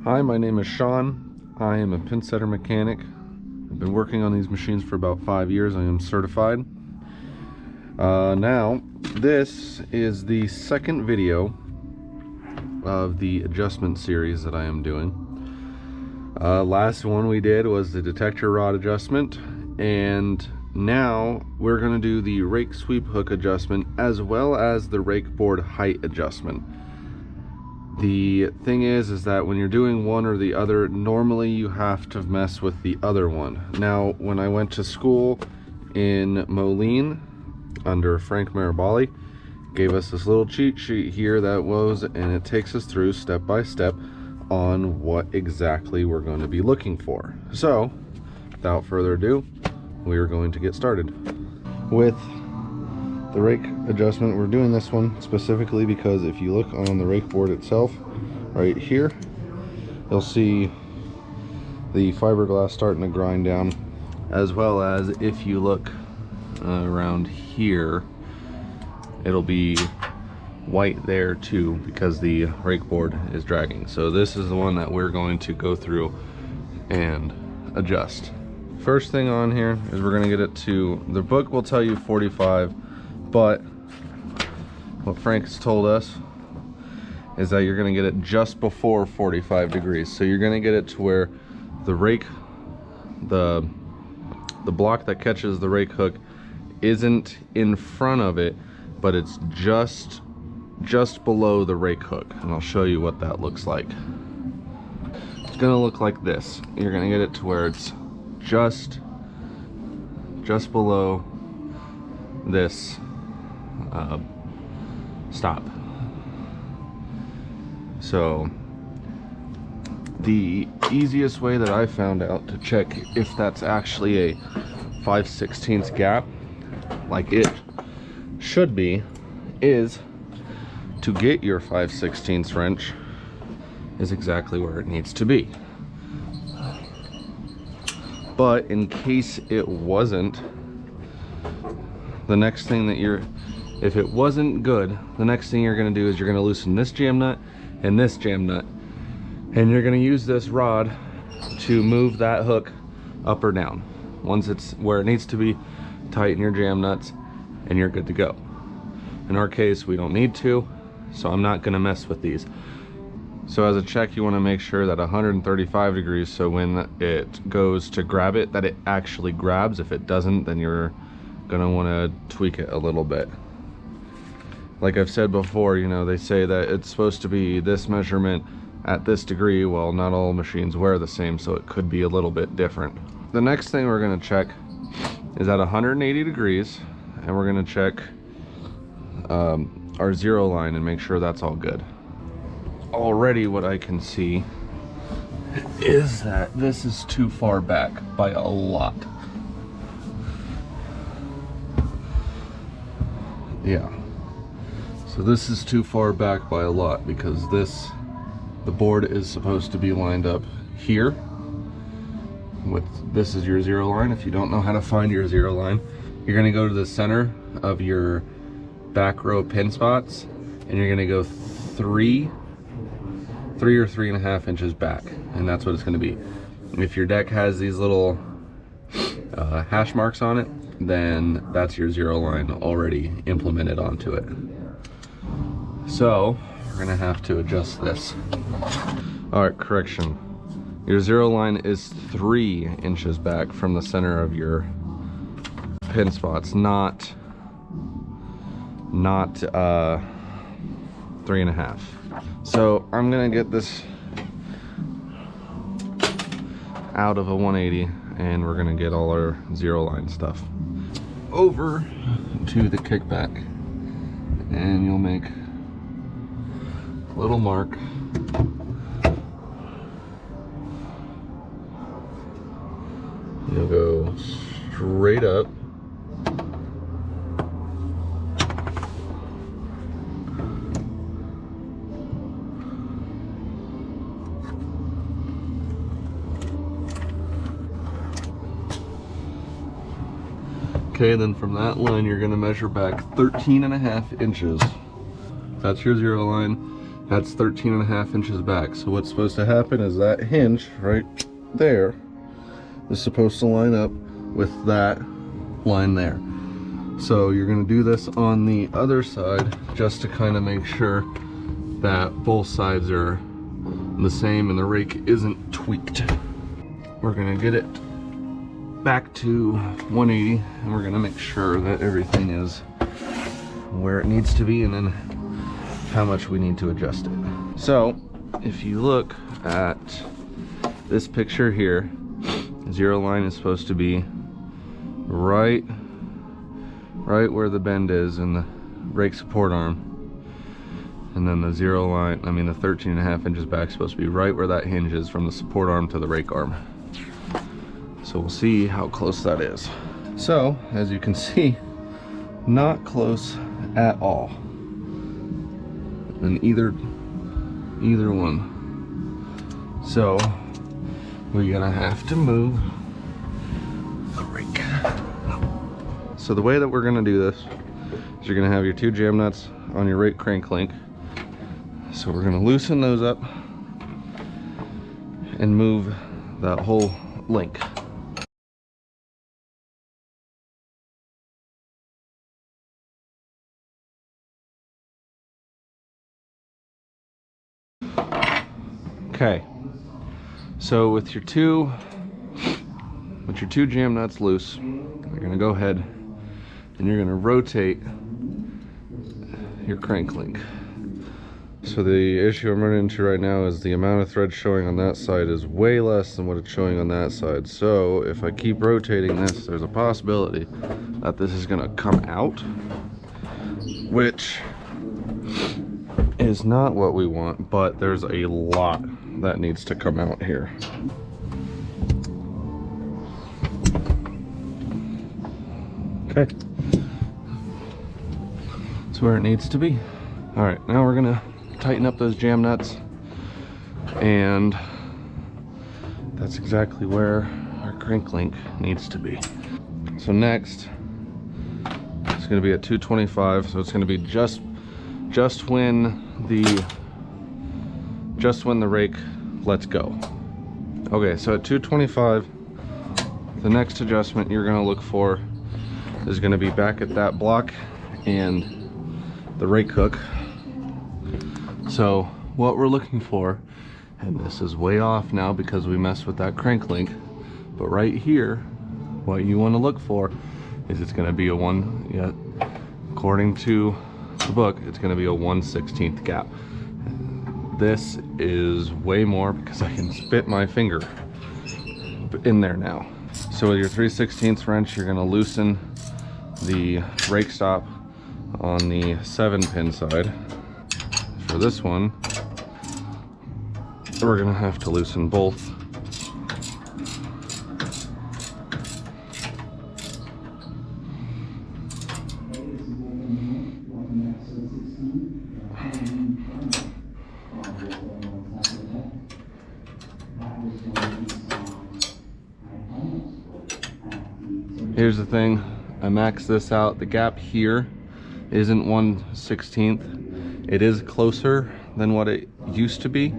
Hi, my name is Sean. I am a pinsetter mechanic. I've been working on these machines for about 5 years. I am certified. Now, this is the second video of the adjustment series that I am doing. Last one we did was the detector rod adjustment, and now we're going to do the rake sweep hook adjustment as well as the rake board height adjustment. The thing is that when you're doing one or the other, normally you have to mess with the other one. Now, when I went to school in Moline under Frank Marabali, gave us this little cheat sheet here that was, and it takes us through step by step on what exactly we're going to be looking for. So, without further ado, we are going to get started with the rake adjustment. We're doing this one specifically because if you look on the rake board itself, right here, you'll see the fiberglass starting to grind down, as well as if you look around here, it'll be white there too because the rake board is dragging. So this is the one that we're going to go through and adjust. First thing on here is we're going to get it to, the book will tell you 45, but what Frank's told us is that you're going to get it just before 45 degrees. So you're going to get it to where the rake, the block that catches the rake hook isn't in front of it, but it's just below the rake hook. And I'll show you what that looks like. It's going to look like this. You're going to get it to where it's just below this stop. So the easiest way that I found out to check if that's actually a 5/16 gap, like it should be, is to get your 5/16 wrench is exactly where it needs to be. But in case it wasn't, the next thing that if it wasn't good, the next thing you're going to do is you're going to loosen this jam nut and this jam nut, and you're going to use this rod to move that hook up or down. Once it's where it needs to be, tighten your jam nuts and you're good to go. In our case, we don't need to, so I'm not going to mess with these. So as a check, you want to make sure that 135 degrees, so when it goes to grab it, that it actually grabs. If it doesn't, then you're gonna want to tweak it a little bit. Like I've said before, you know, they say that it's supposed to be this measurement at this degree. Well, not all machines wear the same, so it could be a little bit different. The next thing we're going to check is at 180 degrees, and we're going to check our zero line and make sure that's all good. Already what I can see is that this is too far back by a lot. Yeah, so this is too far back by a lot because the board is supposed to be lined up here with, this is your zero line. If you don't know how to find your zero line, you're going to go to the center of your back row pin spots, and you're going to go three or 3.5 inches back, and that's what it's going to be. If your deck has these little hash marks on it, then that's your zero line already implemented onto it. So we're gonna have to adjust this. All right, correction. Your zero line is 3 inches back from the center of your pin spots, not 3.5. So I'm gonna get this out of a 180, and we're gonna get all our zero line stuff over to the kickback, and you'll make a little mark. You'll go straight up, okay, then from that line you're going to measure back 13.5 inches. That's your zero line. That's 13.5 inches back. So what's supposed to happen is that hinge right there is supposed to line up with that line there. So you're going to do this on the other side just to kind of make sure that both sides are the same and the rake isn't tweaked. We're going to get it back to 180 and we're going to make sure that everything is where it needs to be and then how much we need to adjust it. So if you look at this picture here, zero line is supposed to be right where the bend is in the rake support arm, and then the zero line, I mean the 13.5 inches back, is supposed to be right where that hinge is from the support arm to the rake arm. So we'll see how close that is. So as you can see, not close at all in either one. So we're gonna have to move the rake. So the way that we're gonna do this is you're gonna have your 2 jam nuts on your rake crank link. So we're gonna loosen those up and move that whole link. Okay, so with your two jam nuts loose, you're gonna go ahead and you're gonna rotate your crank link. So the issue I'm running into right now is the amount of thread showing on that side is way less than what it's showing on that side. So if I keep rotating this, there's a possibility that this is gonna come out, which is not what we want, but there's a lot that needs to come out here. Okay, that's where it needs to be. All right, now we're gonna tighten up those jam nuts, and that's exactly where our crank link needs to be. So next, it's gonna be at 225, so it's gonna be just when the rake lets go. Okay, so at 225, the next adjustment you're gonna look for is gonna be back at that block and the rake hook. So what we're looking for, and this is way off now because we messed with that crank link, but right here, what you wanna look for is it's gonna be according to the book, it's gonna be a 1/16 gap. This is way more because I can fit my finger in there now. So with your 3/16 wrench, you're gonna loosen the rake stop on the 7-pin side. For this one, we're gonna have to loosen both. Here's the thing, I maxed this out. The gap here isn't 1/16. It is closer than what it used to be.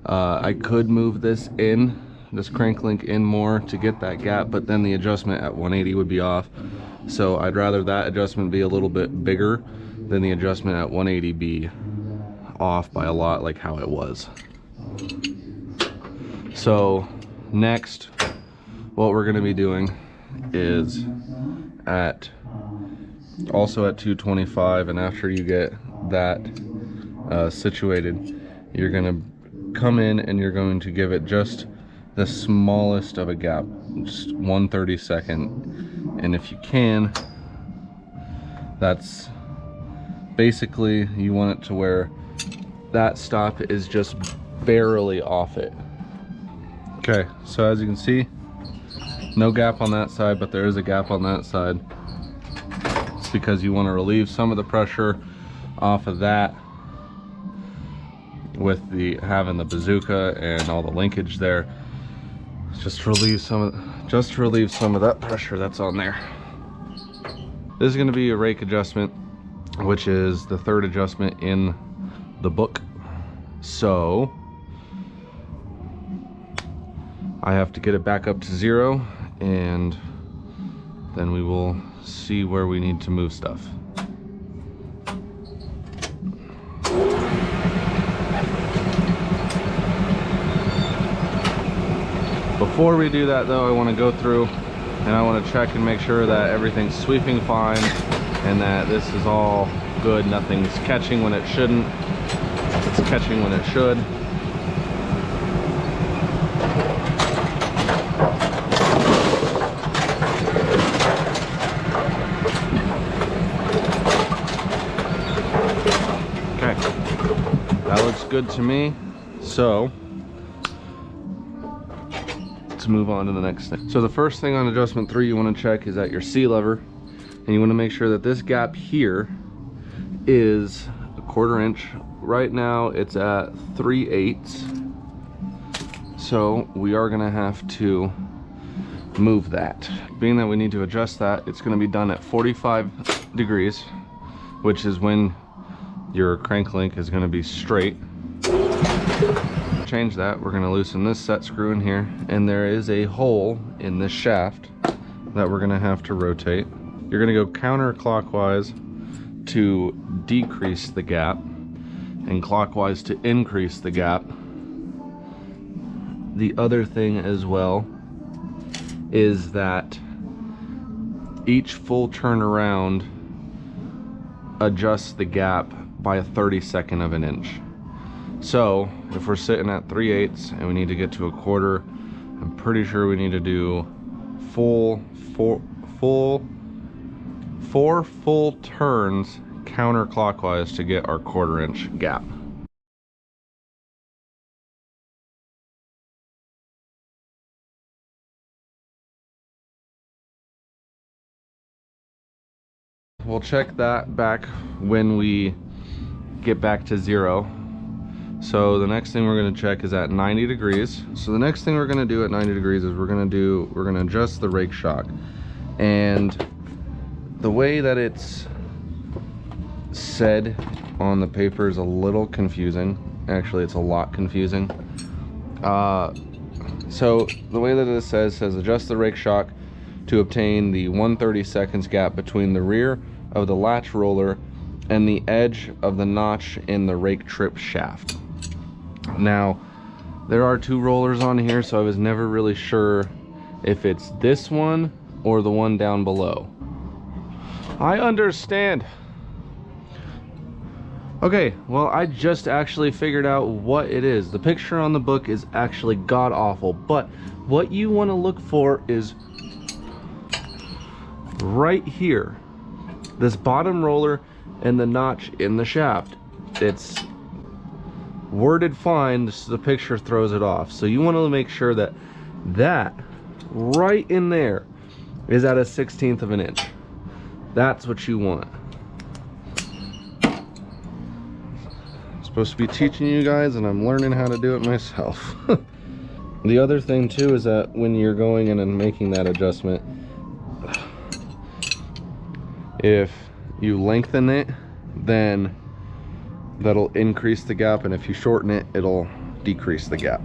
I could move this crank link in more to get that gap, but then the adjustment at 180 would be off. So I'd rather that adjustment be a little bit bigger than the adjustment at 180 be off by a lot like how it was. So next, what we're gonna be doing is also at 225, and after you get that situated, you're gonna come in and you're going to give it just the smallest of a gap, just 1/32. And if you can, that's basically, you want it to where that stop is just barely off it. Okay, so as you can see, no gap on that side, but there is a gap on that side. It's because you want to relieve some of the pressure off of that with having the bazooka and all the linkage there. Just to relieve some of that pressure that's on there. This is going to be a rake adjustment, which is the third adjustment in the book. So I have to get it back up to 0, and then we will see where we need to move stuff. Before we do that though, I want to go through and I want to check and make sure that everything's sweeping fine and that this is all good. Nothing's catching when it shouldn't. It's catching when it should. Okay, that looks good to me. So let's move on to the next thing. So the first thing on adjustment 3 you want to check is at your C lever, and you want to make sure that this gap here is a 1/4 inch. Right now it's at 3/8, so we are going to have to move that. Being that we need to adjust that, it's going to be done at 45 degrees, which is when your crank link is going to be straight. Change that, we're going to loosen this set screw in here, and there is a hole in this shaft that we're going to have to rotate. You're going to go counterclockwise to decrease the gap and clockwise to increase the gap. The other thing as well is that each full turnaround adjusts the gap by a 32nd of an inch. So if we're sitting at 3/8 and we need to get to a 1/4, I'm pretty sure we need to do four full turns counterclockwise to get our 1/4 inch gap. We'll check that back when we get back to 0. So the next thing we're going to check is at 90 degrees. So the next thing we're going to do at 90 degrees is we're going to adjust the rake shock. And the way that it's said on the paper is a little confusing. Actually, it's a lot confusing. So the way that it says adjust the rake shock to obtain the 1/32 gap between the rear of the latch roller and the edge of the notch in the rake trip shaft. Now, there are 2 rollers on here, so I was never really sure if it's this one or the one down below. I understand. Okay, well, I just actually figured out what it is. The picture on the book is actually god-awful, but what you want to look for is right here. This bottom roller and the notch in the shaft. It's worded fine, so the picture throws it off. So you want to make sure that that right in there is at a 1/16 of an inch. That's what you want. I'm supposed to be teaching you guys, and I'm learning how to do it myself. The other thing too is that when you're going in and making that adjustment, if you lengthen it, then that'll increase the gap, and if you shorten it, it'll decrease the gap.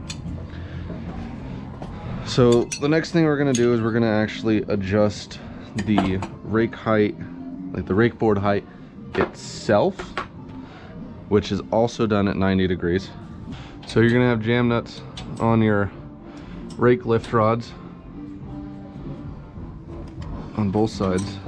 So the next thing we're going to do is we're going to actually adjust the rake height, like the rake board height itself, which is also done at 90 degrees. So you're going to have jam nuts on your rake lift rods on both sides.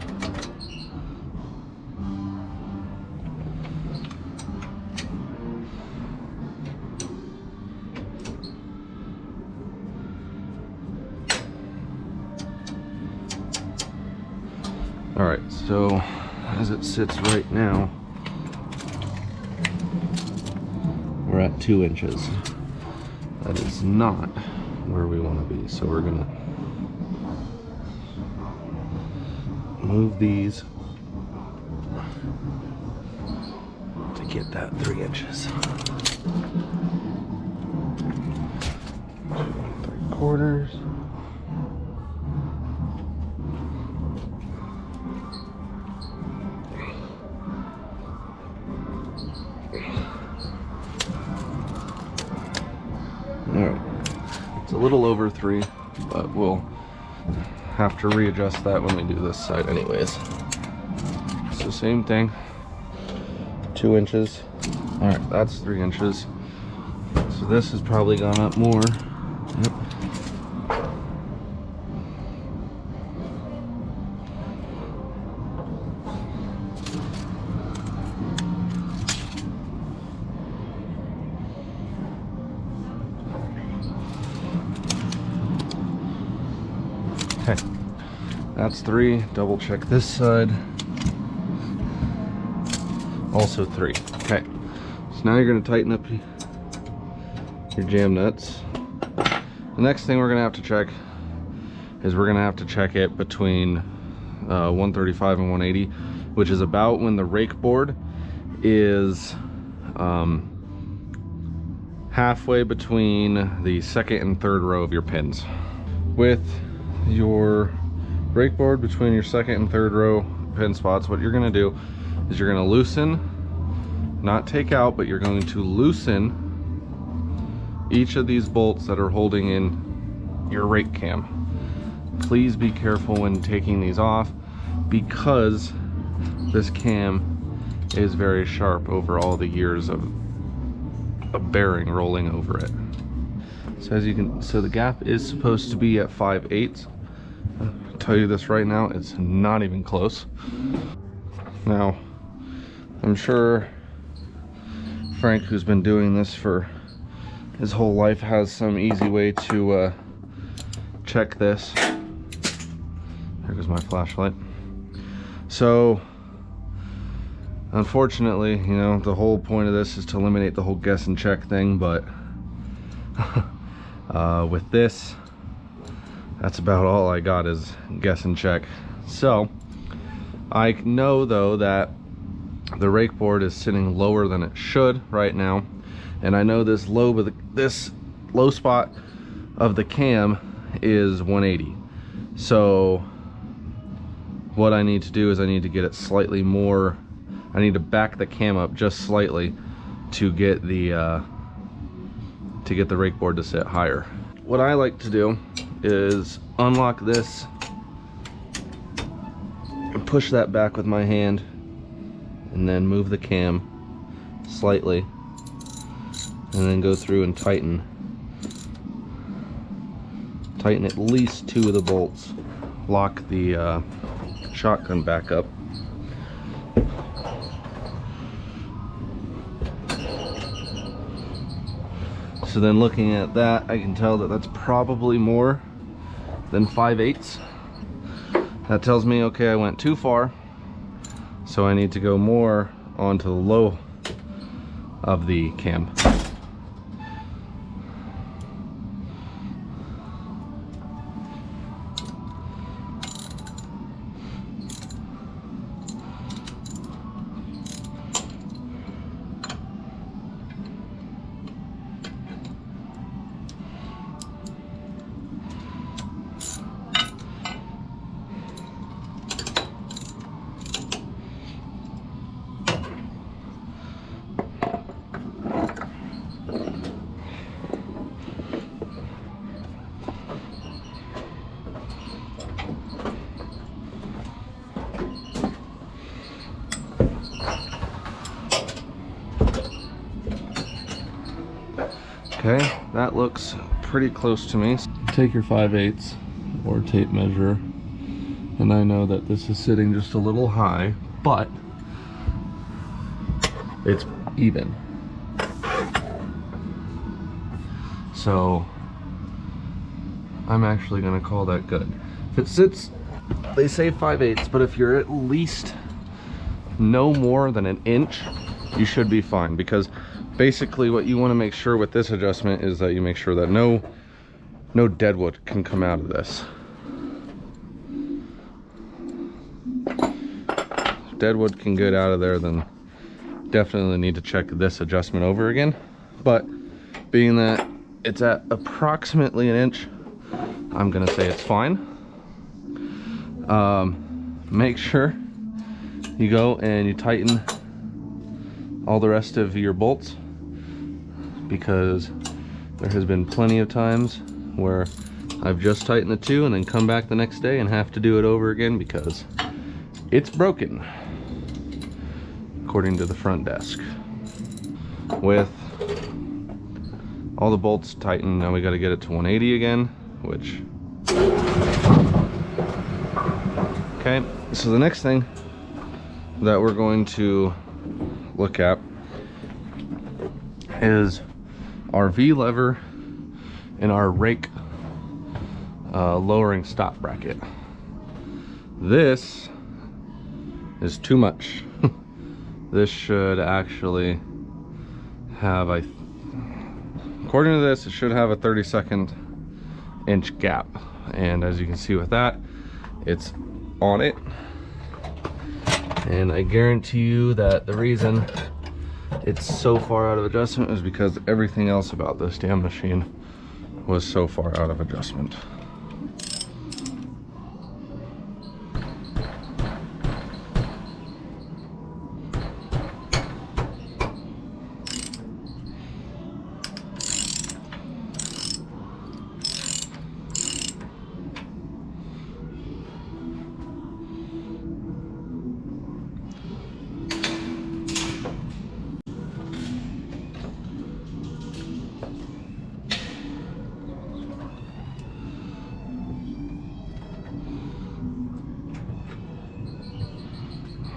Alright, so as it sits right now, we're at 2 inches. That is not where we want to be, so we're going to move these to get that 3 inches. 2 3/4. It's a little over 3, but we'll have to readjust that when we do this side anyways. So same thing, 2 inches. All right, that's 3 inches. So this has probably gone up more. Yep. Okay, that's 3. Double check this side. Also 3. Okay, so now you're going to tighten up your jam nuts. The next thing we're going to have to check is we're going to have to check it between 135 and 180, which is about when the rake board is halfway between the second and third row of your pins. With your rake board between your second and third row pin spots, what you're going to do is you're going to loosen, not take out, but you're going to loosen each of these bolts that are holding in your rake cam. Please be careful when taking these off, because this cam is very sharp over all the years of a bearing rolling over it. So as you can, so the gap is supposed to be at 5/8. I'll tell you this right now, it's not even close. Now, I'm sure Frank, who's been doing this for his whole life, has some easy way to check this. There goes my flashlight. So unfortunately, you know, the whole point of this is to eliminate the whole guess and check thing, but with this, that's about all I got is guess and check. So I know though that the rake board is sitting lower than it should right now, and I know this low spot of the cam is 180. So what I need to do is I need to get it slightly more, I need to back the cam up just slightly to get the rake board to sit higher. What I like to do is unlock this and push that back with my hand, and then move the cam slightly, and then go through and tighten at least 2 of the bolts. Lock the shotgun back up. So then looking at that, I can tell that that's probably more than 5/8. That tells me, okay, I went too far, so I need to go more onto the low of the cam. Okay, that looks pretty close to me. Take your 5/8 or tape measure, and I know that this is sitting just a little high, but it's even. So I'm actually gonna call that good. If it sits, they say 5/8, but if you're at least no more than an inch, you should be fine, because basically what you want to make sure with this adjustment is that you make sure that no deadwood can come out of this. If deadwood can get out of there, then definitely need to check this adjustment over again. But being that it's at approximately an inch, I'm gonna say it's fine. Make sure you go and you tighten all the rest of your bolts, because there has been plenty of times where I've just tightened the two and then come back the next day and have to do it over again because it's broken, according to the front desk. With all the bolts tightened, now we got to get it to 180 again, which... Okay, so the next thing that we're going to look at is our V lever and our rake lowering stop bracket. This is too much. This should actually have according to this, it should have a 32nd inch gap, and as you can see with that, it's on it. And I guarantee you that the reason it's so far out of adjustment is because everything else about this damn machine was so far out of adjustment.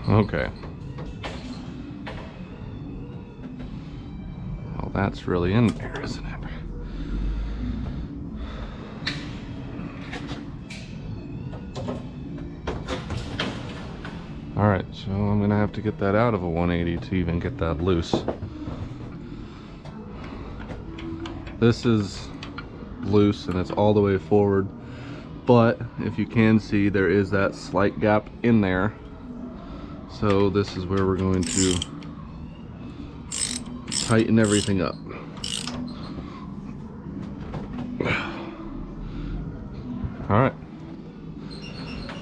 Okay. Well, that's really in there, isn't it? All right, so I'm gonna have to get that out of a 180 to even get that loose. This is loose and it's all the way forward, but if you can see, there is that slight gap in there. So this is where we're going to tighten everything up. All right,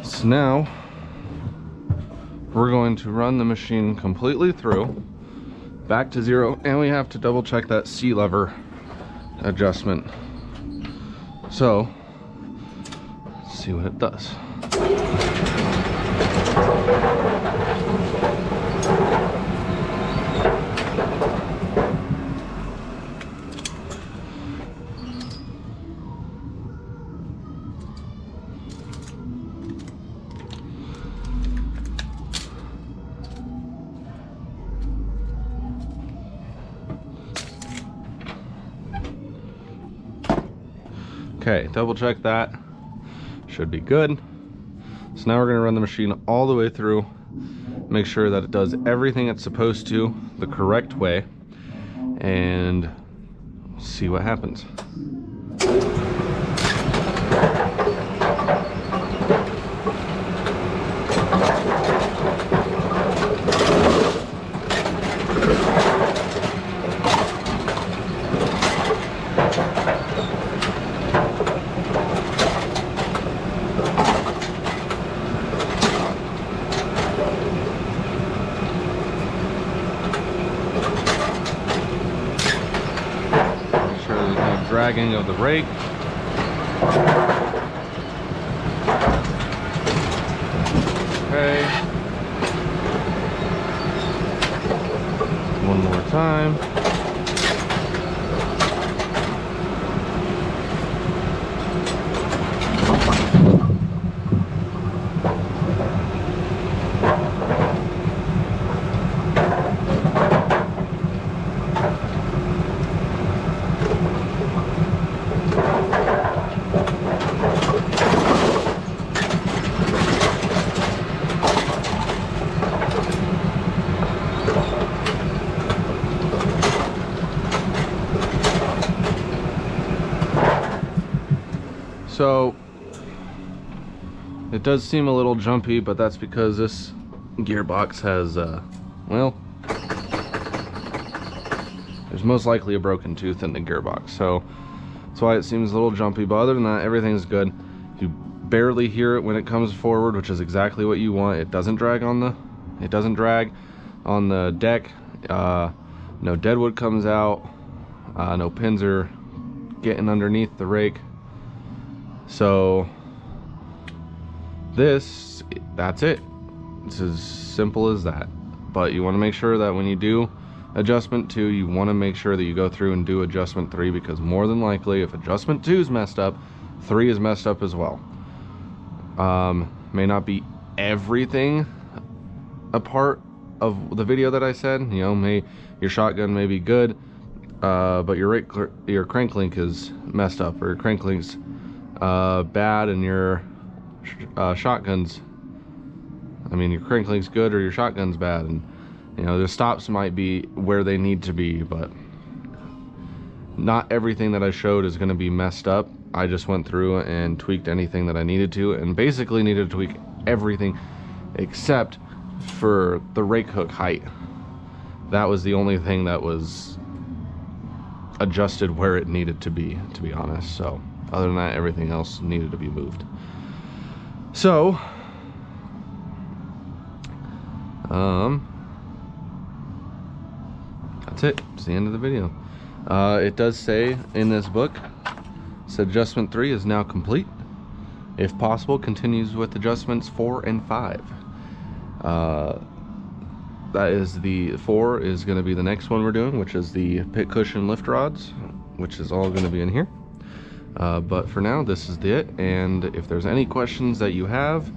so now we're going to run the machine completely through, back to zero, and we have to double check that C lever adjustment. So, let's see what it does. Okay, double check that. Should be good. So now we're going to run the machine all the way through, make sure that it does everything it's supposed to the correct way, and see what happens. Dragging of the rake. Okay. One more time. So it does seem a little jumpy, but that's because this gearbox has, well, there's most likely a broken tooth in the gearbox. So that's why it seems a little jumpy, but other than that, everything's good. You barely hear it when it comes forward, which is exactly what you want. It doesn't drag on the deck. No deadwood comes out. No pins are getting underneath the rake. So that's it. It's as simple as that. But you want to make sure that when you do adjustment 2, you want to make sure that you go through and do adjustment 3, because more than likely if adjustment 2 is messed up, 3 is messed up as well. May not be everything a part of the video that I said, you know, your shotgun may be good, but your crank link is messed up, or your crank link's bad, and your shotgun's, I mean, your crank link's good or your shotgun's bad, and you know, the stops might be where they need to be, but not everything that I showed is going to be messed up. I just went through and tweaked anything that I needed to, and basically needed to tweak everything except for the rake hook height. That was the only thing that was adjusted where it needed to be honest. So other than that, everything else needed to be moved. So that's it. It's the end of the video. It does say in this book, so adjustment 3 is now complete. If possible, continues with adjustments 4 and 5. That is the 4 is going to be the next one we're doing, which is the pit cushion lift rods, which is all going to be in here. But for now, this is it. And if there's any questions that you have,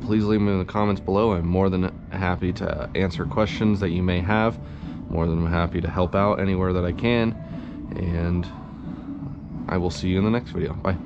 please leave them in the comments below. I'm more than happy to answer questions that you may have. More than happy to help out anywhere that I can. And I will see you in the next video. Bye.